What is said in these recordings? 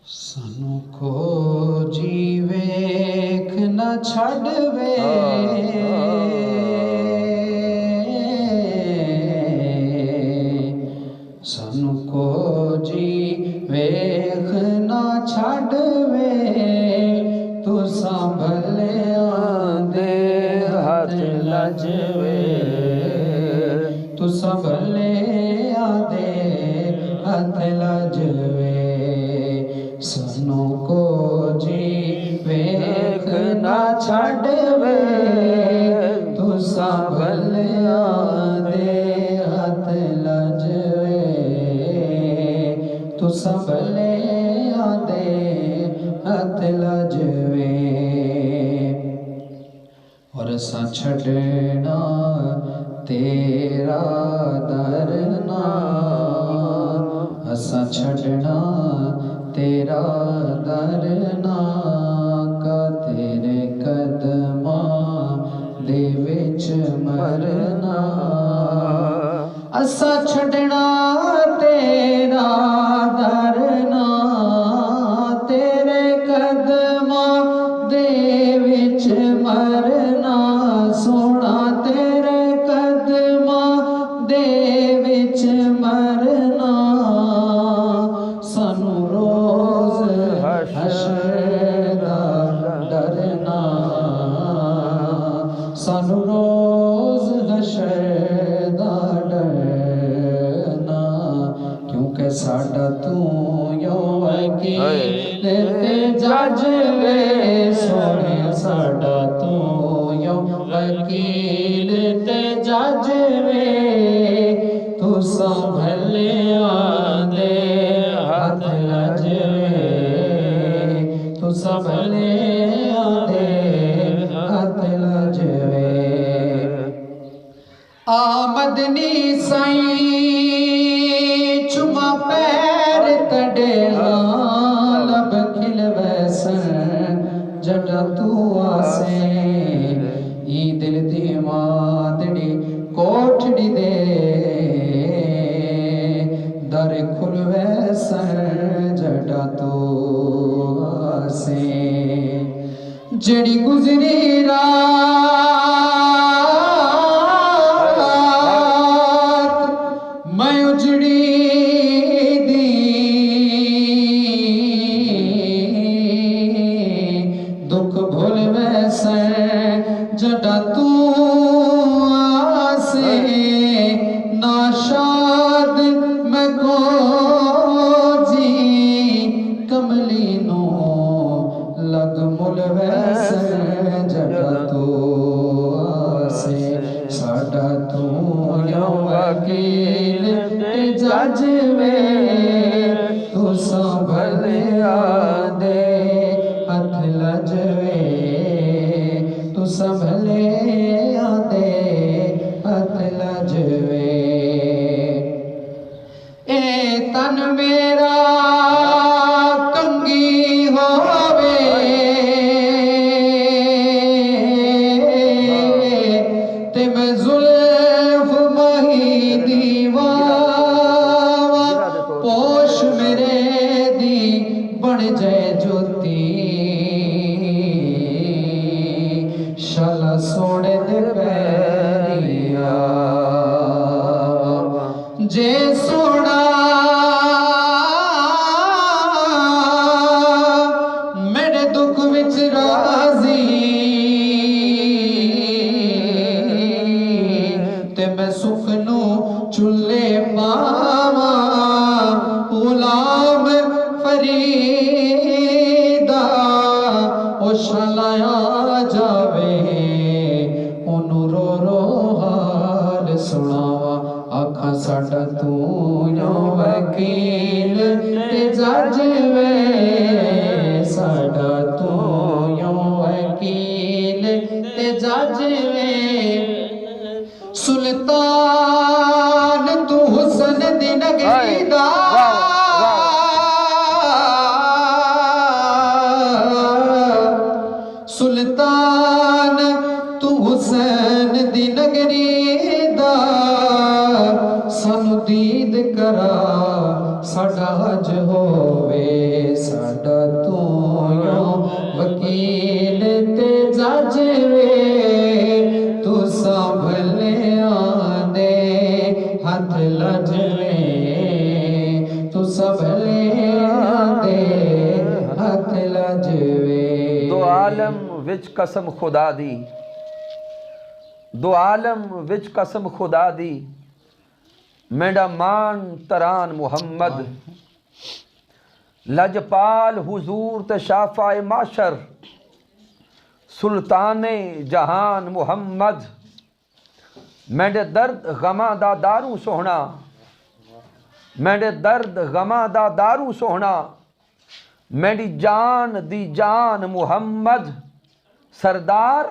सानू को जी वेख न छड़वे सानू को जी वेख न छड़वे तू संभलिया दे हाथ लजवे तू संभलिया दे हाथ लजवे सानू को जी वेख ना छड़वे तू संभलिया दे हाथ लजवे तू संभलिया दे हाथ लजवे और असा छड़ना तेरा दरना असा छड़ना तेरा दरना का तेरे कदमा दे विच मरना असा छड़ना तेरा दरना तेरे कदमा दे विच मरना सोना तेरे कदमा दे विच मरना सानू रोज हशर दा डरना सानू रोज हशर दा डरना क्योंकि साडा तू यो वकील ते जज वे सोने साडा तू यो वकील ते जज वे तू संभलिया दे हाथ लजवे तू संभलिया दे हाथ लजवे आमदनी साईं चुमा पैर तड़ेला लब खिल वैसन जड़ा तू आसे ई दिल दी मादड़ी कोठड़ी दे दर खुल वैसन जड़ा तू आसे जड़ी गुजरी रात मैं उजड़ी दी दुख भूल वैसन जड़ा तू आसे नाशाद मैं को जी कमली नो लग मुल वैसन जड़ा तू आसे साडा तू यो वकील ते जज वे तू संभलिया दे हाथ लजवे तू संभलिया दे हाथ लजवे ए तन मेरा कंगी होवे ते मैं जुल्फ मही दीवार पोश मेरे दी बन जाए ज्योति शाला सोने दे पैरिया जे सोना मेरे दुख विच राजी ते मैं सुख नू चुल्ले पावा गुलाम फरीदा ओ शलाया जावे ओनू रो रो हाल सुनावा आखा साडा तू यो वकील ते जज वे साडा तू यो वकील ते जज वे सुल्तान तू हुसन दी नगरी दा सुल्तान तू हुसैन दी नगरी दा सानू दीद करा साडा हज होवे साडा तू यो वकील ते जज वे तू संभले आंदे हाथ लजवे तू संभले आंदे हाथ लजवे। दो आलम विच कसम खुदा दी, दो आलम विच कसम खुदा दी, मेरा मान तरान मुहम्मद, लजपाल हुजूर ते शाफाए माशर, सुल्ताने जहान मुहम्मद, मेरे दर्द गमा दा दारू सोहना, मेरे दर्द गमा दा दारू सोहना, मेरी जान दी जान मुहम्मद, सरदार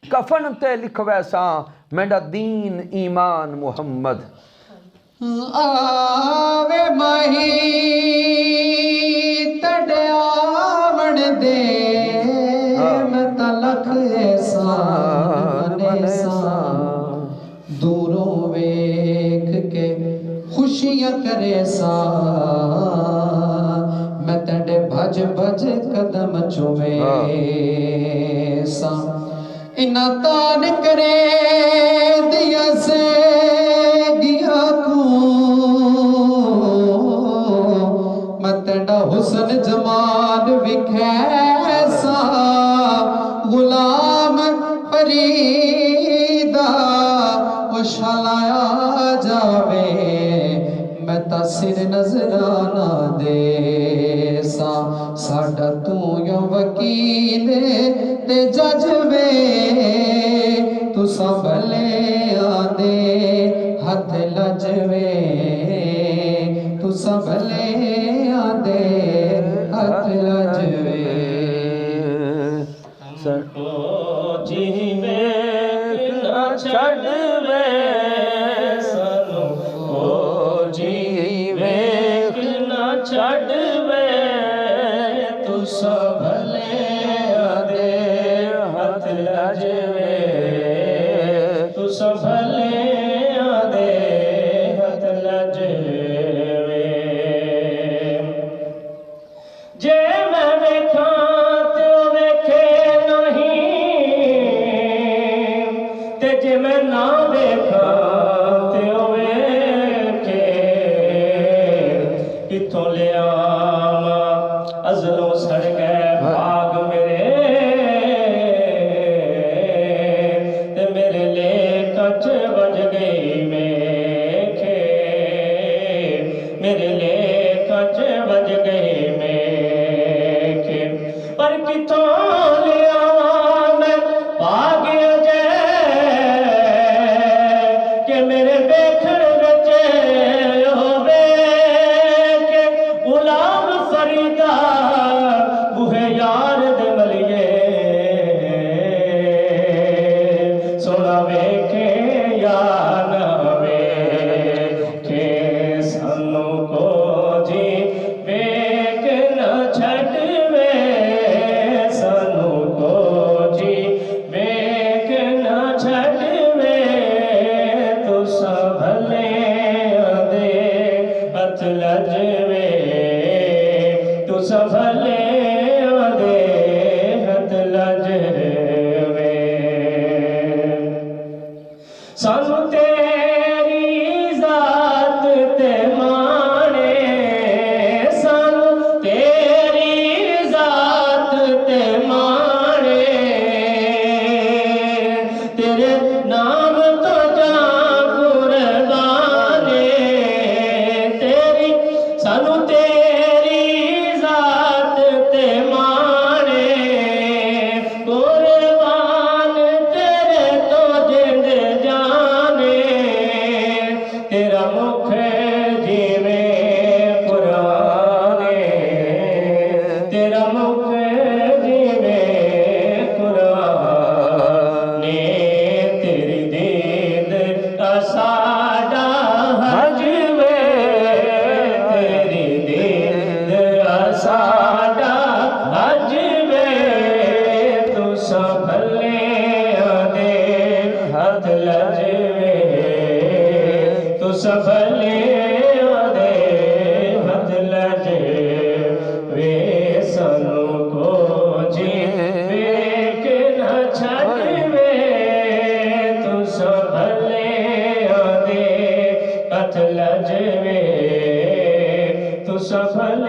कफन ते लिखवै सां मेरा दीन ईमान मुहम्मद। आवे माही तड़े आवण दे मैं तलख एहसान बनेसां, दूरों वेख के खुशियां करे सा मैं तड़े भज भज कदम चुमे सा। इना तान करे दिया से गिया को मतड़ा हुसन जमाल विखैसा, गुलाम फरीदा वो शलाया जावे मैं तासिर नजराना दे सा। साडा तू यो वकील ते जज वे तू संभले आंदे हाथ लजवे तू संभले आंदे हाथ लजवे। जीवे ना छड़वे सानू ओ जीवे ना छड़वे तू संभले आंदे हाथ लजवे तू संभले आंदे हाथ लजवे। जे मैं वेखा ते वेखे नहीं ते जे मैं ना वेखा ते वेखे किथों लिया अजलों सड़ गए भाग मेरे ते मेरे लेख च बज गई मेखे मेरे लेख च बज गई मेखे पर किथों लिया मैं भाग जय कि मेरे देखण विच होवे कि गुलाम फरीदा बुहे यार दे मलिए सोना वेखे या ना वेखे सानू को जी वेख न छड़वे सानू को जी वेख न छड़वे तू संभले आंदे हथ लजवे तू संभले आंदे हथ लजवे। सानू तेरी जात ते माने सानू तेरी जात ते माने तेरे नाम तो जा कुर्बाने तेरी सानू तेरी जात ते माने कुर्बान तेरे तो जिंद जाने तेरा मुख जीवे कुराने तेरा मुख जीवे कुराने तेरी दीद का साडा हजवे तेरी दीद का साडा हजवे तू संभले आंदे हाथ लजवे तू संभले आंदे हाथ लजवे। हथ लजवे तू सफल